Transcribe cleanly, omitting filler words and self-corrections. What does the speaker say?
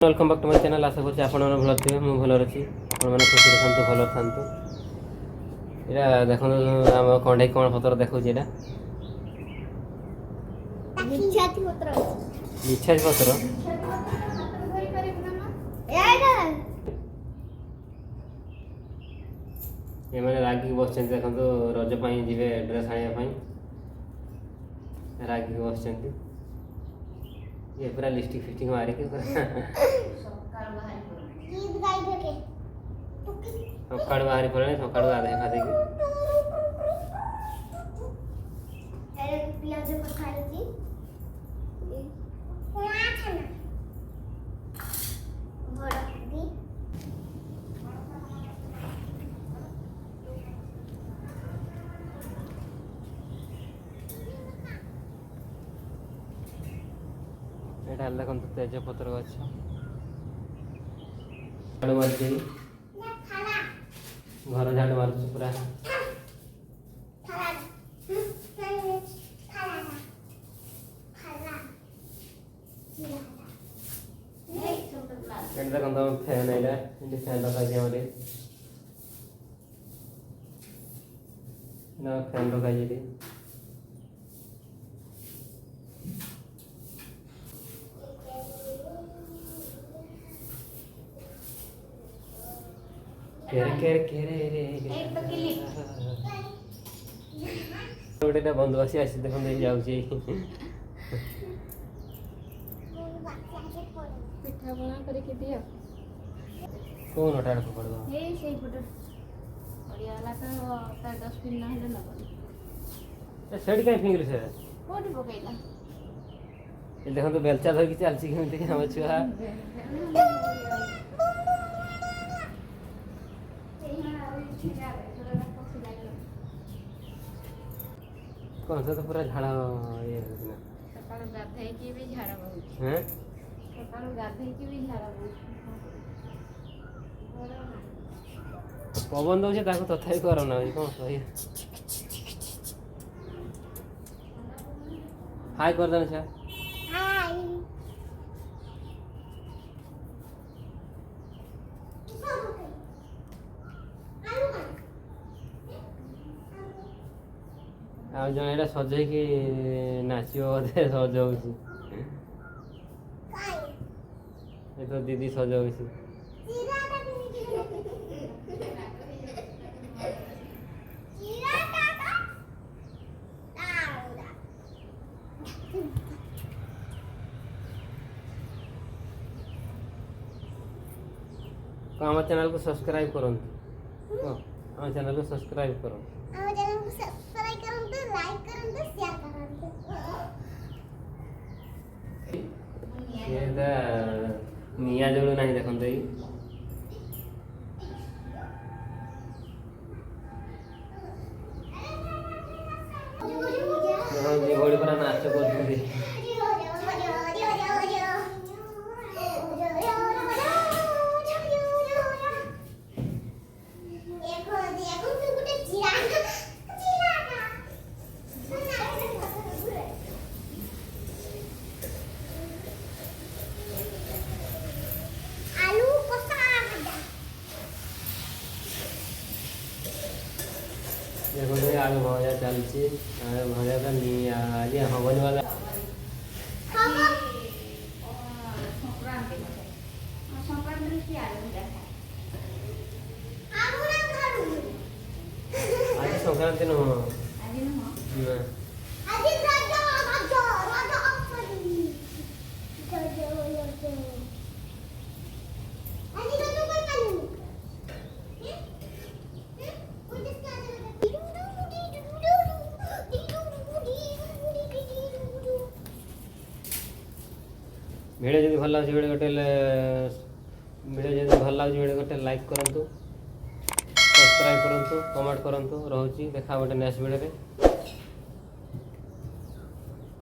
Welcome back to my channel. आशा करছি ଆପଣ ମାନେ ଭଲ ଥିବେ। ମୁଁ ଭଲ ଅଛି। ଆପଣମାନେ ଖୁସିରେ ଥାନ୍ତୁ, ଭଲ ଥାନ୍ତୁ। ଏଇଟା ଦେଖନ୍ତୁ ଆମ କଣ୍ଢେଇ କ'ଣ ପତ୍ର ଦେଖଉଛି। ଏଇଟା ବିଛାତି ପତ୍ର ଅଛି। ବିଛାତି ପତ୍ର ଏମାନେ ରାଗିକି ବସିଛନ୍ତି। ଦେଖନ୍ତୁ ରଜ ପାଇଁ ଯିବେ ଡ୍ରେସ୍ ଆଣିବା ପାଇଁ ରାଗିକି ବସିଛନ୍ତି। ये पूरा लिपस्टिक फिटिंग मारी के सकाळू बाहरी पड़े सकाळू गाधे खादे की ଏଇଟା ହେଲା ଦେଖନ୍ତୁ ତେଜପତ୍ର ଗଛ ଝାଡ଼ୁ ମାରୁଛି ଘର ଝାଡ଼ୁ ମାରୁଛି ପୁରା ଏଇଟା ଦେଖନ୍ତୁ ଫ୍ୟାନ୍ ଏଇଟା ଏଠି ଫ୍ୟାନ୍ ରଖାଯାଇଛି ଆମର ଫ୍ୟାନ୍ ରଖାଯାଇଛି ଏଠି गोटे बंधु आसी आसी देखते जाऊँगी पिठा बना करके दियो कौन अटा को पड़वा ए सेई फोटो बढ़िया वाला तो तार 10 दिन ना हेले ना बनी ए सेडी काई फिंगर से कोठी पकैला ए देखो तो बेलचा धर के चलची केमते के हम छुआ कौन सा तो पूरा झाड़ा ये ना सकाळ गाधै की भी झाड़ा बहुत हैं सकाळ गाधै की भी झाड़ा बहुत पवन दउछे ताको तथाई करो ना कोन सही हाय कर देना छा हाय आ जण एटा सजे कि नाचियो बोधे सजौछि ए तो दीदी सजौछि तो हमारे चैनल को सब्सक्राइब करो हमारे चैनल को सब्सक्राइब करो हमारे चैनल को सब्सक्राइब करो तो लाइक करो तो शेयर करो ये दा निया जोड़ो नहीं देखंत ई हां जी घोड़ी पर नाच करथि देखो ये आलू भजा चलती आलू भजा तो नहीं आज हवन वाला आज संक्रांति न हो वीडियो जब भल लगे गोटे वीडियो जब भल लगे गोटे लाइक करूँ सब्सक्राइब करूँ कमेंट करूँ रोचे देखा गोटे नेक्स्ट वीडियो।